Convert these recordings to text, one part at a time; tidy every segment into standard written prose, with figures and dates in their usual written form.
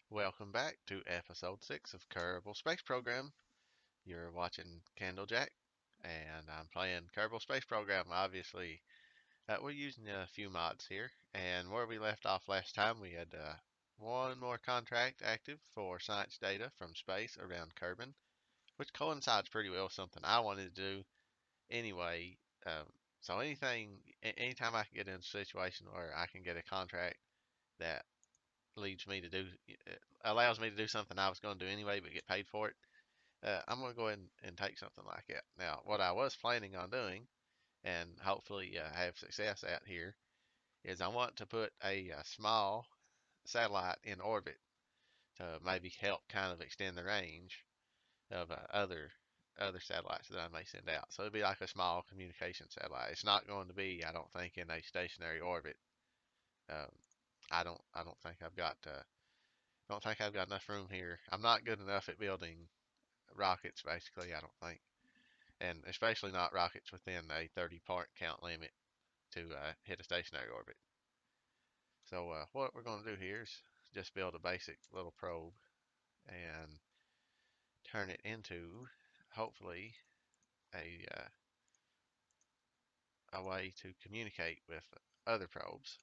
Welcome back to episode 6 of Kerbal Space Program. You're watching Candlejack, and I'm playing Kerbal Space Program, obviously. We're using a few mods here, and where we left off last time, we had one more contract active for science data from space around Kerbin, which coincides pretty well with something I wanted to do anyway. So anytime I can get in a situation where I can get a contract that leads me to do, allows me to do something I was going to do anyway, but get paid for it. I'm going to go ahead and take something like that. Now, what I was planning on doing, and hopefully have success at here, is I want to put a small satellite in orbit to maybe help kind of extend the range of other satellites that I may send out. So it'd be like a small communication satellite. It's not going to be, I don't think, in a stationary orbit. Um, I don't think I've got enough room here. I'm not good enough at building rockets, basically. I don't think, and especially not rockets within a 30 part count limit to hit a stationary orbit. So what we're going to do here is just build a basic little probe and turn it into, hopefully, a a way to communicate with other probes.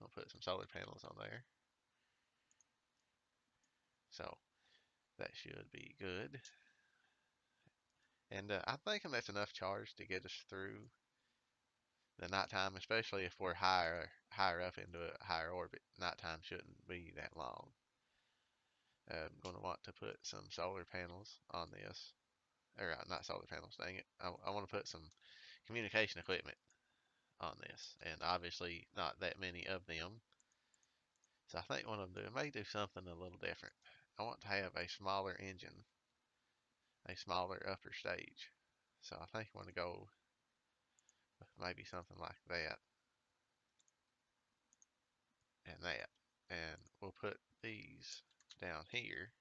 I'll put some solar panels on there, so that should be good. And I'm thinking that's enough charge to get us through the nighttime, especially if we're higher up into a higher orbit. Nighttime shouldn't be that long. I'm going to want to put some solar panels on this, or not solar panels, dang it. I want to put some communication equipment on this, and obviously not that many of them. So I think what I'm doing may do something a little different. I want to have a smaller engine, a smaller upper stage. So I think I want to go with maybe something like that and that. And we'll put these down here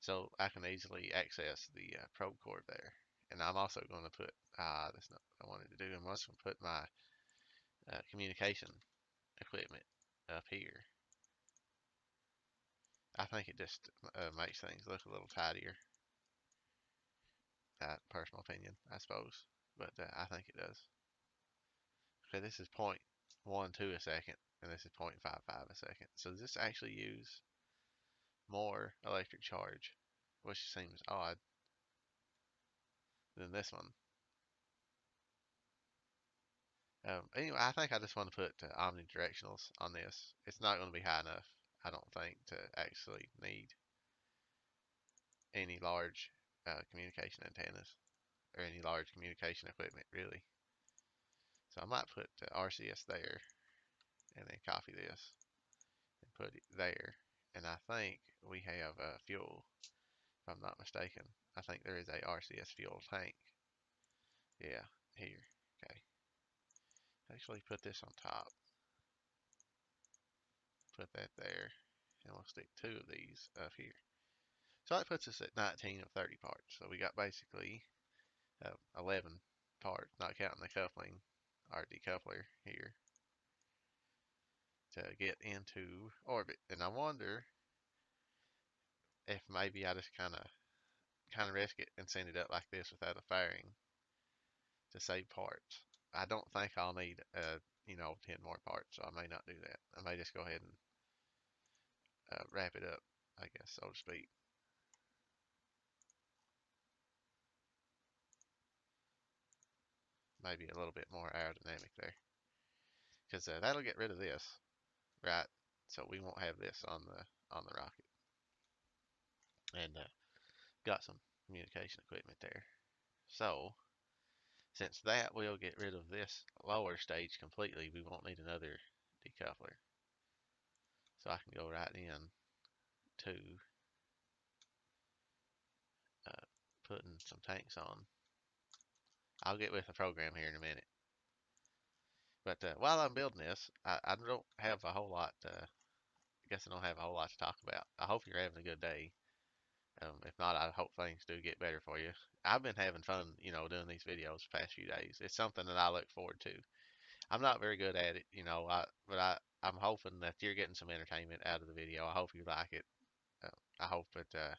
so I can easily access the probe cord there. And I'm also going to put, that's not what I wanted to do. I'm also going to put my communication equipment up here. I think it just makes things look a little tidier. Personal opinion, I suppose, but I think it does. Okay, this is 0.12 a second, and this is 0.55 a second. So does this actually use more electric charge, which seems odd, than this one? Anyway, I think I just want to put omnidirectionals on this. It's not going to be high enough, I don't think, to actually need any large communication antennas or any large communication equipment, really. So I might put RCS there and then copy this and put it there. And I think we have fuel, if I'm not mistaken. I think there is a RCS fuel tank. Yeah, here. Okay. Actually, put this on top. Put that there. And we'll stick two of these up here. So that puts us at 19 of 30 parts. So we got basically 11 parts, not counting the coupling, our decoupler here, to get into orbit. And I wonder if maybe I just kind of risk it and send it up like this without a fairing to save parts. I don't think I'll need 10 more parts, so I may not do that. I may just go ahead and wrap it up, I guess, so to speak. Maybe a little bit more aerodynamic there, because that'll get rid of this, right? So we won't have this on the rocket, and got some communication equipment there. So since that will get rid of this lower stage completely, we won't need another decoupler. So I can go right in to uh, putting some tanks on. I'll get with the program here in a minute. But while I'm building this, I don't have a whole lot. I guess I don't have a whole lot to talk about. I hope you're having a good day. If not, I hope things do get better for you. I've been having fun, doing these videos the past few days. It's something that I look forward to. I'm not very good at it. but I'm hoping that you're getting some entertainment out of the video. I hope you like it. Uh, I hope that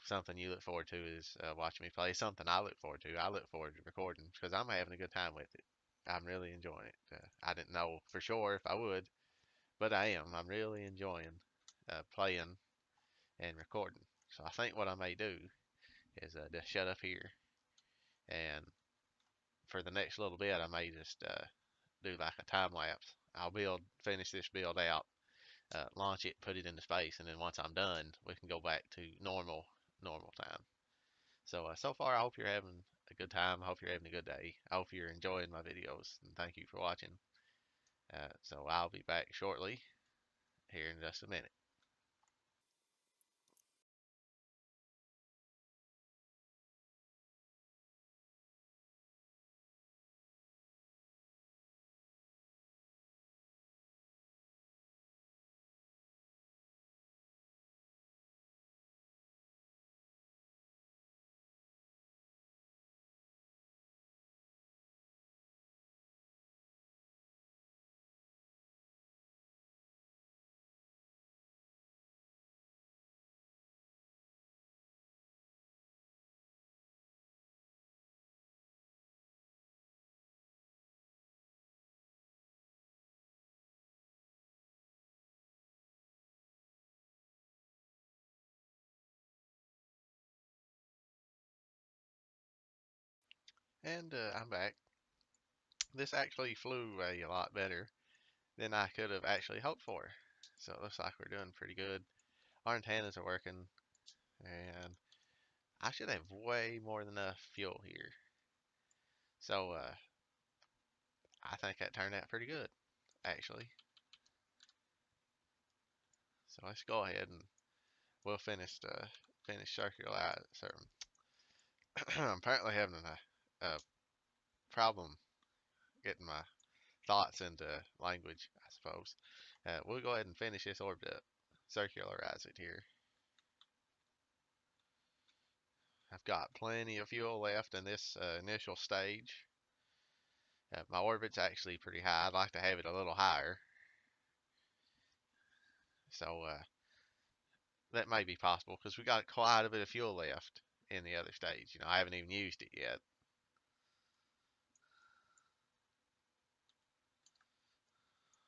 something you look forward to is watching me play. Something I look forward to. I look forward to recording because I'm having a good time with it. I'm really enjoying it. I didn't know for sure if I would, but I am. I'm really enjoying playing and recording. So I think what I may do is just shut up here, and for the next little bit, I may just do like a time lapse. I'll finish this build out, launch it, put it into space, and then once I'm done, we can go back to normal time. So so far, I hope you're having a good time. I hope you're having a good day. I hope you're enjoying my videos, and thank you for watching. So I'll be back shortly here in just a minute. And I'm back. This actually flew a lot better than I could have actually hoped for. So it looks like we're doing pretty good. Our antennas are working, and I should have way more than enough fuel here. So I think that turned out pretty good, actually. So let's go ahead and we'll finish circular out. So I'm apparently having a problem getting my thoughts into language, I suppose. We'll go ahead and finish this orbit up, circularize it here. I've got plenty of fuel left in this initial stage. My orbit's actually pretty high. I'd like to have it a little higher. So that may be possible because we got quite a bit of fuel left in the other stage. I haven't even used it yet.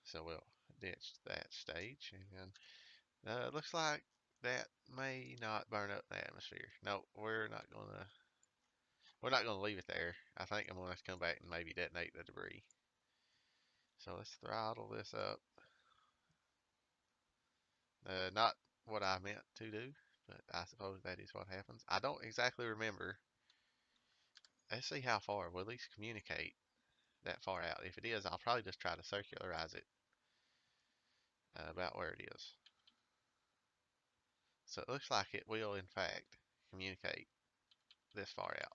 So we'll ditch that stage. And it looks like that may not burn up the atmosphere. No, we're not gonna leave it there. I think I'm gonna come back and maybe detonate the debris. So let's throttle this up. Not what I meant to do, but I suppose that is what happens. I don't exactly remember. Let's see how far. We'll at least communicate that far out. If it is, I'll probably just try to circularize it about where it is. So it looks like it will, in fact, communicate this far out.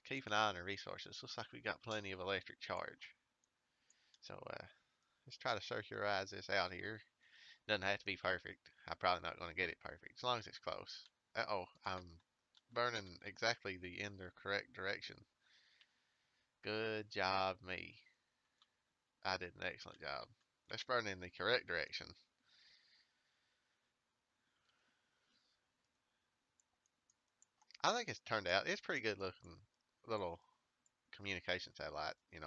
Keep an eye on our resources. Looks like we got plenty of electric charge. So let's try to circularize this out here. Doesn't have to be perfect. I'm probably not going to get it perfect, as long as it's close. Uh-oh, I'm burning exactly in the correct direction. Good job, me. I did an excellent job. Let's burn in the correct direction. I think it's turned out. It's pretty good looking little communication satellite. I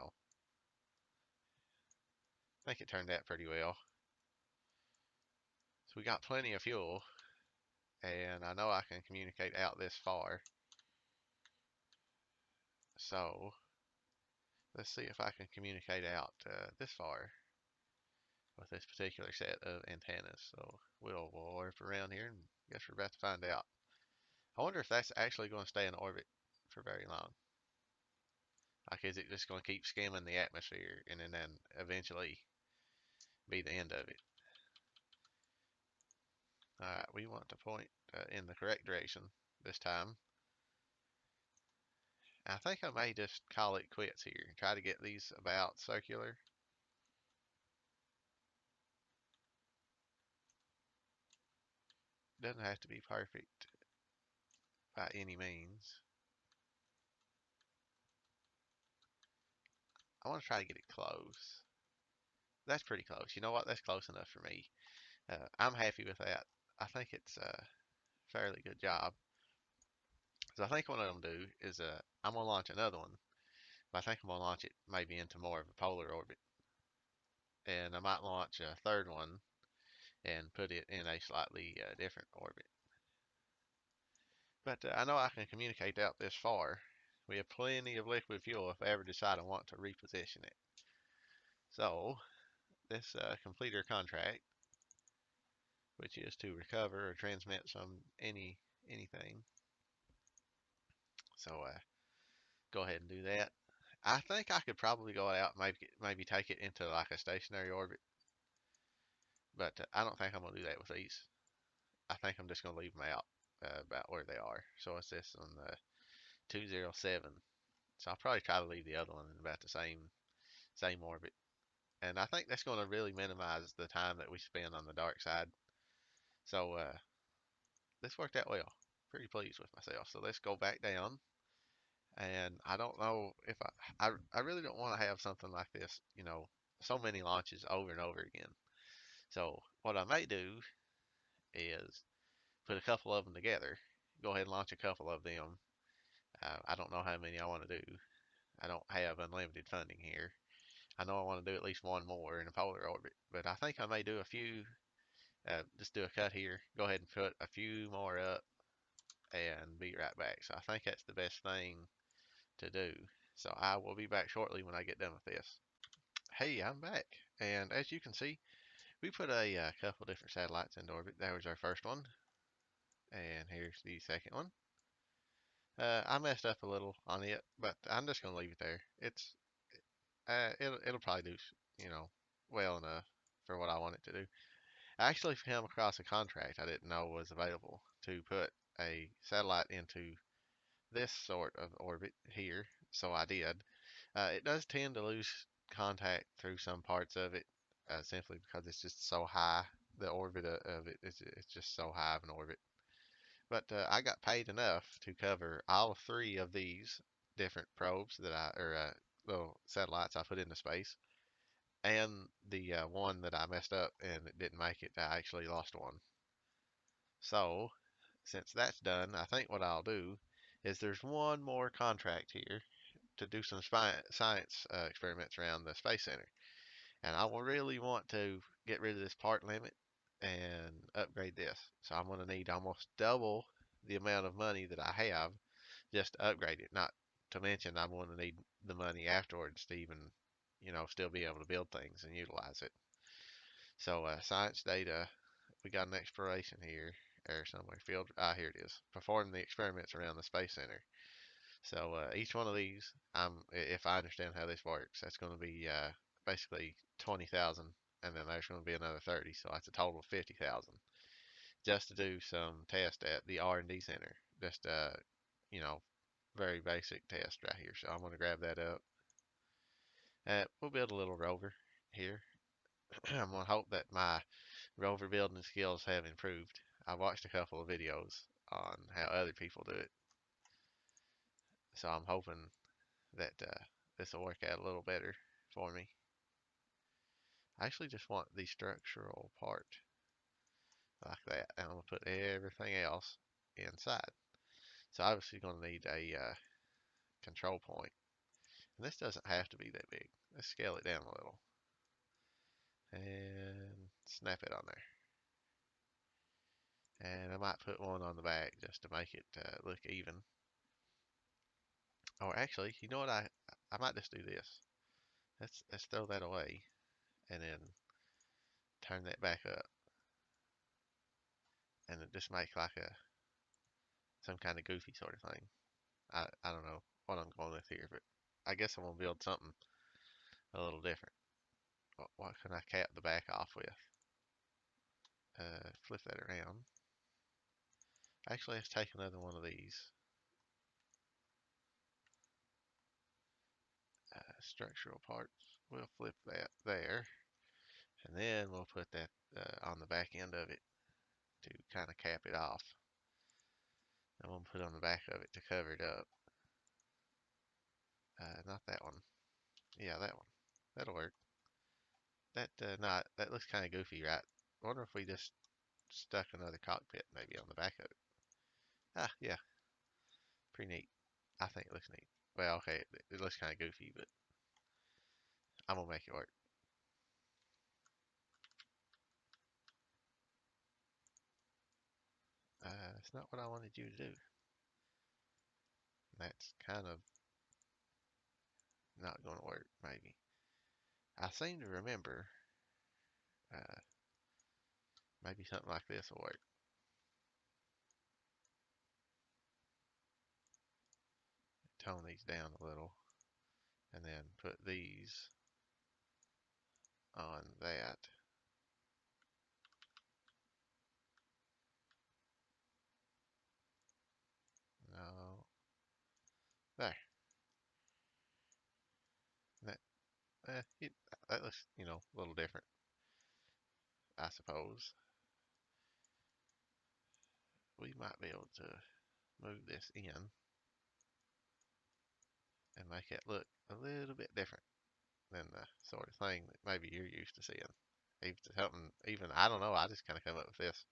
think it turned out pretty well. So we got plenty of fuel, and I know I can communicate out this far. So let's see if I can communicate out this far with this particular set of antennas. So we'll warp around here and guess we're about to find out. I wonder if that's actually going to stay in orbit for very long. Like, is it just going to keep skimming the atmosphere and then eventually be the end of it? Alright, we want to point in the correct direction this time. I think I may just call it quits here and try to get these about circular. Doesn't have to be perfect by any means. I want to try to get it close. that's pretty close. You know what? That's close enough for me. I'm happy with that. I think it's a fairly good job. So I think what I'm gonna do is I'm gonna launch another one. But I think I'm gonna launch it maybe into more of a polar orbit, and I might launch a third one and put it in a slightly different orbit. But I know I can communicate out this far. We have plenty of liquid fuel if I ever decide I want to reposition it. So this completer contract, which is to recover or transmit anything. So go ahead and do that. I think I could probably go out and maybe take it into like a stationary orbit, but I don't think I'm gonna do that with these. I think I'm just gonna leave them out about where they are. So it's this on the 207. So I'll probably try to leave the other one in about the same orbit. And I think that's going to really minimize the time that we spend on the dark side. So this worked out well. Pretty pleased with myself. So let's go back down. And I don't know if I really don't want to have something like this, so many launches over and over again. So what I may do is put a couple of them together. Go ahead and launch a couple of them. I don't know how many I want to do. I don't have unlimited funding here. I know I want to do at least one more in a polar orbit, but I think I may do a few. Just do a cut here. Go ahead and put a few more up and be right back. So I think that's the best thing to do. So I will be back shortly when I get done with this. Hey, I'm back. And as you can see, we put a couple different satellites into orbit. That was our first one. And here's the second one. I messed up a little on it, but I'm just going to leave it there. It'll probably do, you know, well enough for what I want it to do. I actually came across a contract I didn't know was available to put a satellite into this sort of orbit here, so I did. It does tend to lose contact through some parts of it, simply because it's just so high. The orbit of it is it's just so high of an orbit. But I got paid enough to cover all three of these different probes or little satellites I put into space, and the one that I messed up and it didn't make it. I actually lost one. So since that's done, I think what I'll do is there's one more contract here to do some science experiments around the Space Center. And I will really want to get rid of this part limit and upgrade this. So I'm going to need almost double the amount of money that I have just to upgrade it. Not to mention I'm going to need the money afterwards to even, still be able to build things and utilize it. So science data, we got an exploration here or somewhere. Field, here it is. Perform the experiments around the Space Center. So each one of these, if I understand how this works, that's going to be basically 20,000, and then there's going to be another 30. So that's a total of 50,000 just to do some test at the R&D center. Just you know, very basic test right here. So I'm going to grab that up. We'll build a little rover here. I'm going to hope that my rover building skills have improved. I watched a couple of videos on how other people do it, so I'm hoping that this will work out a little better for me. I actually just want the structural part like that, and I'm going to put everything else inside. So obviously going to need a control point, and this doesn't have to be that big. Let's scale it down a little and snap it on there. And I might put one on the back just to make it look even. Or actually, you know what? I might just do this. Let's throw that away and then turn that back up, and it just make like a some kind of goofy sort of thing. I don't know what I'm going with here, but I guess I'm gonna build something a little different. What can I cap the back off with? Flip that around. Actually, let's take another one of these. Structural parts. We'll flip that there, and then we'll put that on the back end of it to kind of cap it off. And we'll put on the back of it to cover it up. Not that one. Yeah, that one. That'll work. that looks kind of goofy, right? I wonder if we just stuck another cockpit maybe on the back of it. Ah, yeah, pretty neat. I think it looks neat. Well, okay, it looks kind of goofy, but I'm gonna make it work. It's not what I wanted you to do. That's kind of not gonna work, maybe. I seem to remember, uh, maybe something like this will work. Tone these down a little, and then put these on that. No, there. That, that looks, a little different, I suppose. We might be able to move this in and make it look a little bit different than the sort of thing that maybe you're used to seeing. Even I don't know. I just kind of come up with this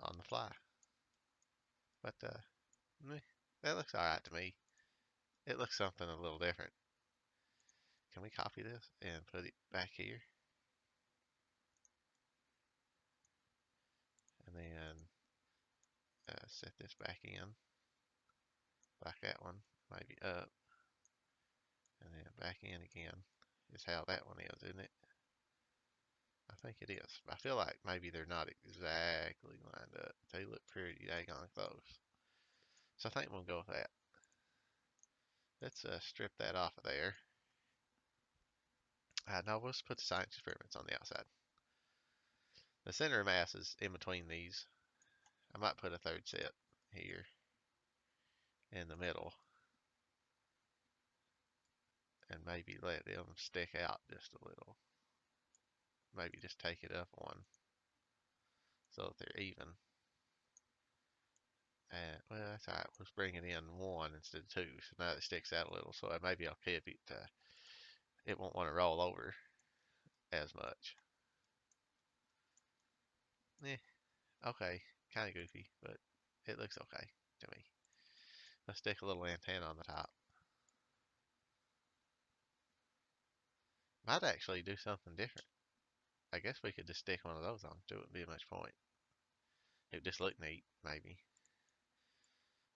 on the fly, but that looks all right to me. It looks something a little different. Can we copy this and put it back here, and then set this back in like that one, maybe up, and then back in again. Is how that one is, isn't it? I think it is. I feel like maybe they're not exactly lined up. They look pretty daggone close. So I think we'll go with that. Let's strip that off of there. Now let's put the science experiments on the outside. The center of mass is in between these. I might put a third set here in the middle and maybe let them stick out just a little. Maybe just take it up one so that they're even. Well, that's alright. Let's bring it in one instead of two. So now it sticks out a little. So maybe I'll keep it. It won't want to roll over as much. Eh, okay. Kind of goofy, but it looks okay to me. Let's stick a little antenna on the top. Might actually do something different. I guess we could just stick one of those on. There wouldn't be much point. It would just look neat, maybe.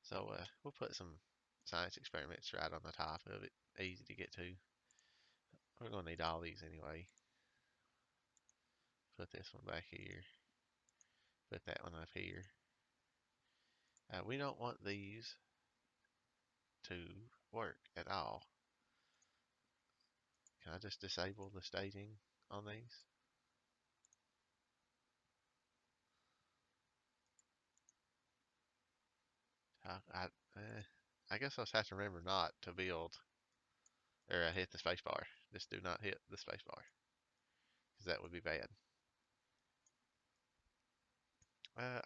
So we'll put some science experiments right on the top of it. Easy to get to. We're going to need all these anyway. Put this one back here. Put that one up here. We don't want these to work at all. Can I just disable the staging on these? I guess I'll just have to remember not to build or hit the spacebar. Just do not hit the spacebar because that would be bad.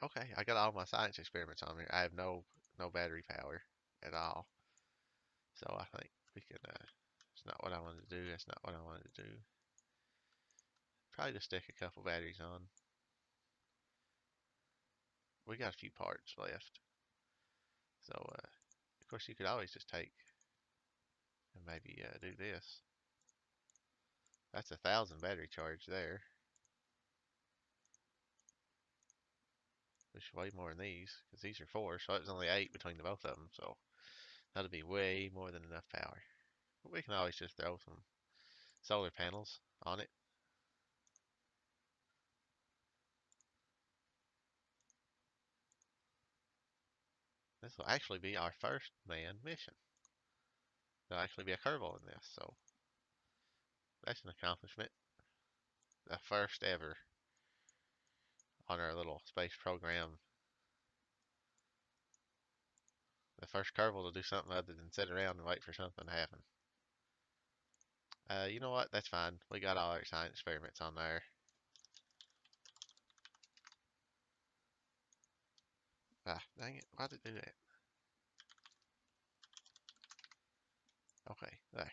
Okay, I got all my science experiments on here. I have no battery power at all, so I think we can. It's not what I wanted to do. That's not what I wanted to do. Probably just stick a couple batteries on. We got a few parts left, so of course you could always just take and maybe do this. That's 1,000 battery charge there, which is way more than these because these are 4, so it's only 8 between the both of them. So that'll be way more than enough power. But we can always just throw some solar panels on it. This will actually be our first manned mission. There'll actually be a Kerbal in this, so that's an accomplishment. The first ever on our little space program. The first Kerbal to do something other than sit around and wait for something to happen. You know what? That's fine. We got all our science experiments on there. Ah, dang it. Why did it do that? Okay, there.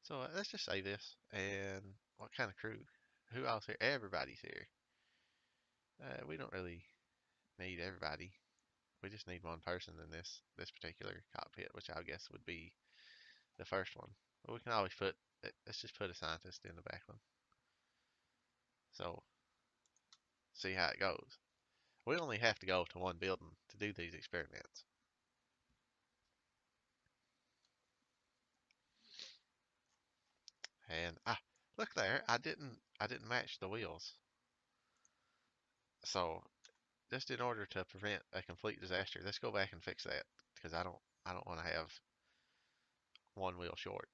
So let's just say this. And what kind of crew? Who else here? Everybody's here. We don't really need everybody. We just need one person in this particular cockpit, which I guess would be the first one. But we can always put. Let's just put a scientist in the back one. So see how it goes. We only have to go to one building to do these experiments. And look there, I didn't match the wheels. So just in order to prevent a complete disaster, let's go back and fix that because I don't want to have one wheel short.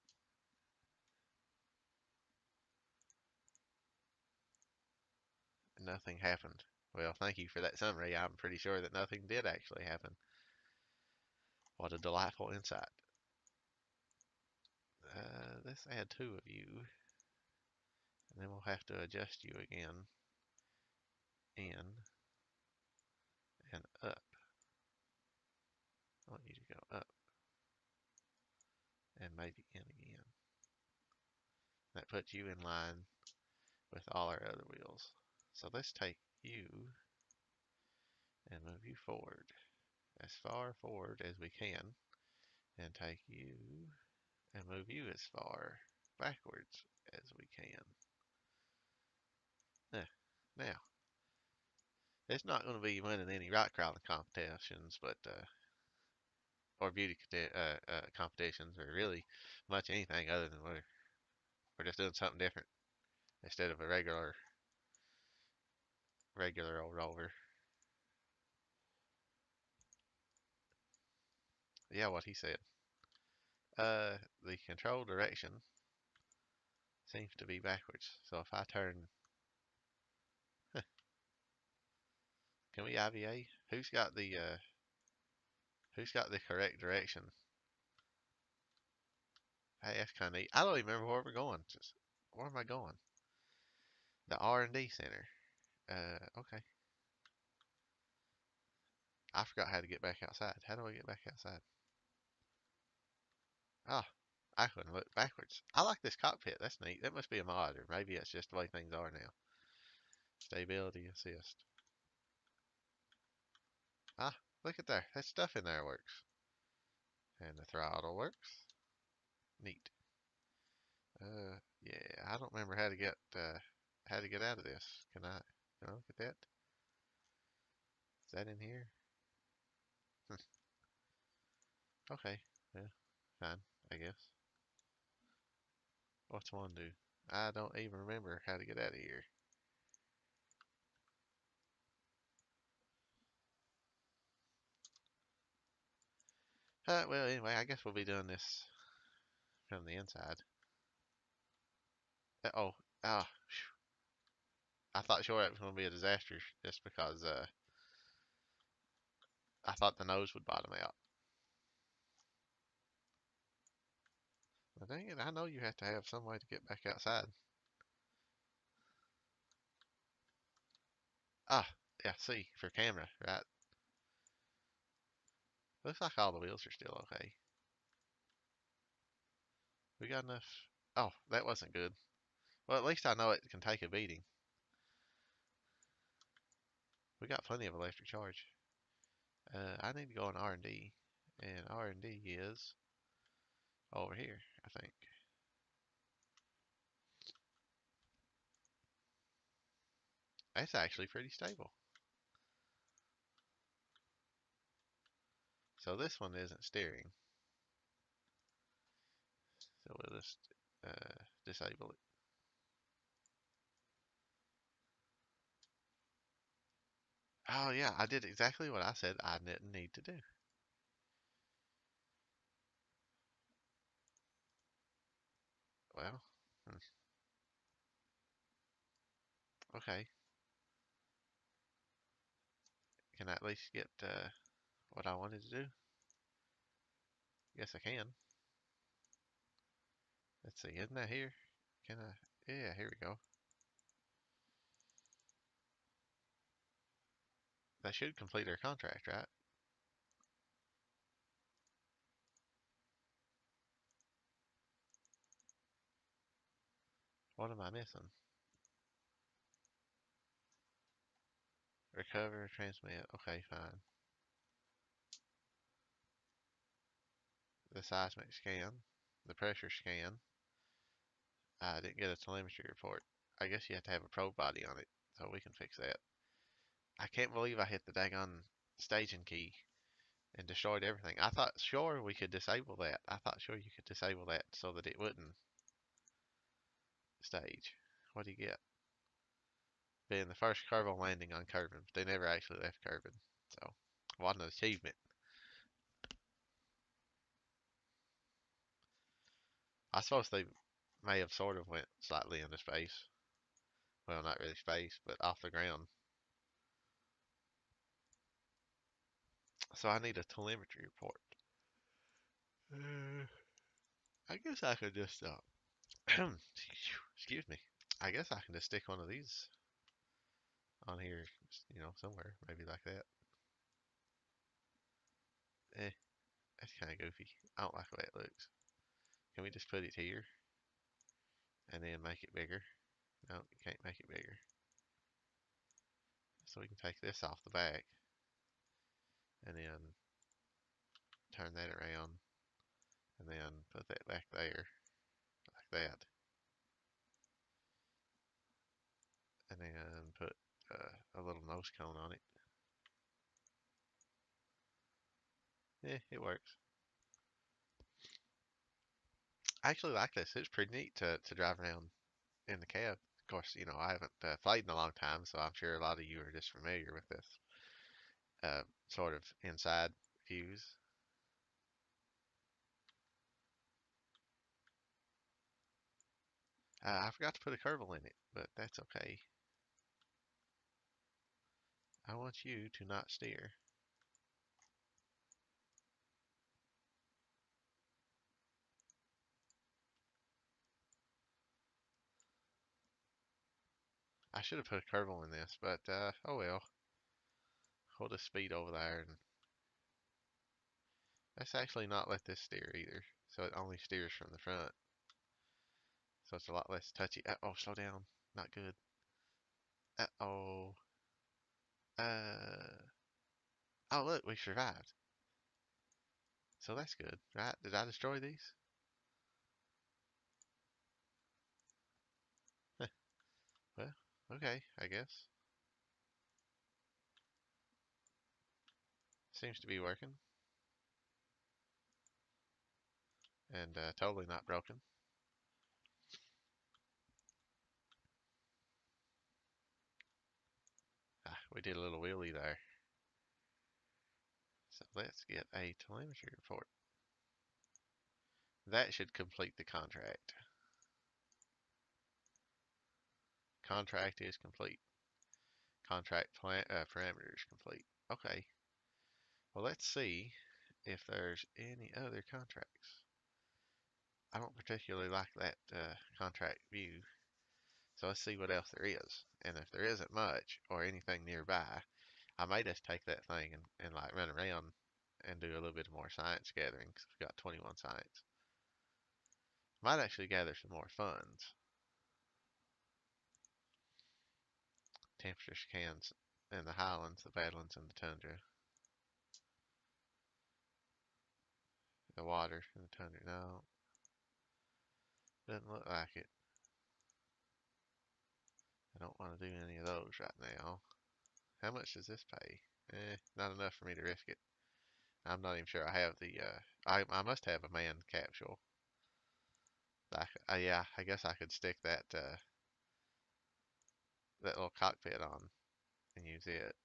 Nothing happened. Well, thank you for that summary. I'm pretty sure that nothing did actually happen. What a delightful insight. Let's add two of you, and then we'll have to adjust you again. In and up. I want you to go up and maybe in again. That puts you in line with all our other wheels. So let's take you and move you forward as far forward as we can, and take you and move you as far backwards as we can. Now, it's not going to be winning any rock crawling competitions, but or beauty competitions, or really much anything other than we're just doing something different instead of a regular old rover. Yeah, what he said. The control direction seems to be backwards. So if I turn, can we IVA? Who's got the correct direction? Hey, that's kind of neat. I don't even remember where we're going. Just, where am I going? The R&D center. Okay. I forgot how to get back outside. How do I get back outside? Ah, I couldn't look backwards. I like this cockpit. That's neat. That must be a mod, or maybe it's just the way things are now. Stability assist. Ah, look at there. That stuff in there works. And the throttle works. Neat. Yeah, I don't remember how to get out of this. Can I look at that? Is that in here? Okay, yeah, fine, I guess. What's one do? I don't even remember how to get out of here. Well, anyway, I guess we'll be doing this from the inside. Oh, ah, I thought sure it was going to be a disaster just because I thought the nose would bottom out. But dang it, I know you have to have some way to get back outside. Ah, yeah, see, for camera, right? Looks like all the wheels are still okay. We got enough. Oh, that wasn't good. Well, at least I know it can take a beating. We got plenty of electric charge. I need to go on R&D, and R&D is over here, I think. That's actually pretty stable. So this one isn't steering. So we'll just disable it. Oh yeah, I did exactly what I said I didn't need to do. Well, okay. Can I at least get what I wanted to do? Yes, I can. Let's see, isn't that here? Can I? Yeah, here we go. That should complete our contract, right? What am I missing? Recover, transmit. Okay, fine. The seismic scan, the pressure scan. I didn't get a telemetry report. I guess you have to have a probe body on it, so we can fix that. I can't believe I hit the daggone staging key and destroyed everything. I thought sure we could disable that. I thought sure you could disable that so that it wouldn't stage. What do you get? Being the first Kerbal landing on Kerbin, but they never actually left Kerbin. So, what an achievement. I suppose they may have sort of went slightly into space. Well, not really space, but off the ground. So I need a telemetry report. Uh, I guess I could just, excuse me. I guess I can just stick one of these on here, somewhere, maybe like that. Eh, that's kind of goofy. I don't like the way it looks. Can we just put it here and then make it bigger? No, you can't make it bigger. So we can take this off the back and then turn that around and then put that back there like that. And then put a little nose cone on it. Yeah, it works. I actually like this. It's pretty neat to drive around in the cab. Of course, I haven't played in a long time, so I'm sure a lot of you are just familiar with this sort of inside views. I forgot to put a curval in it, but that's okay. I want you to not steer. I should have put a curval in this, but oh well. Hold the speed over there, and let's actually not let this steer either. So it only steers from the front. So it's a lot less touchy. Oh, slow down. Not good. Oh. Uh. Oh, look, we survived. So that's good, right? Did I destroy these? Well, okay, I guess. Seems to be working. And totally not broken. Ah, we did a little wheelie there. So let's get a telemetry report. That should complete the contract. Contract is complete. Contract parameters complete. Okay. Well, let's see if there's any other contracts. I don't particularly like that contract view. So let's see what else there is. And if there isn't much or anything nearby, I might just take that thing and like run around and do a little bit more science gathering because we've got 21 science. Might actually gather some more funds. Temperature scans in the highlands, the badlands, and the tundra. The water in the tundra. No, doesn't look like it. I don't want to do any of those right now. How much does this pay? Not enough for me to risk it. I'm not even sure I have the. I must have a manned capsule. Yeah, I guess I could stick that little cockpit on and use it.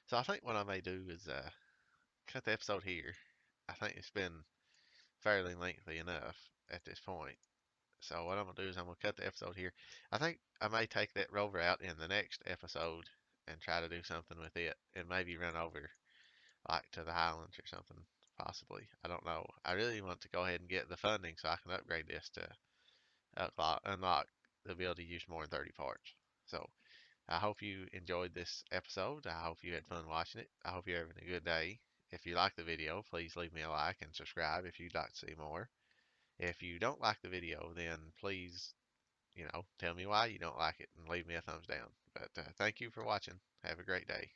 So I think what I may do is cut the episode here. I think it's been fairly lengthy enough at this point. So what I'm gonna do is I'm gonna cut the episode here. I think I may take that rover out in the next episode and try to do something with it, and maybe run over like to the Highlands or something, possibly. I don't know. I really want to go ahead and get the funding so I can upgrade this to unlock the ability to use more than 30 parts. So I hope you enjoyed this episode. I hope you had fun watching it. I hope you're having a good day, If you like the video, please leave me a like and subscribe if you'd like to see more. If you don't like the video, then please, tell me why you don't like it and leave me a thumbs down. But thank you for watching. Have a great day.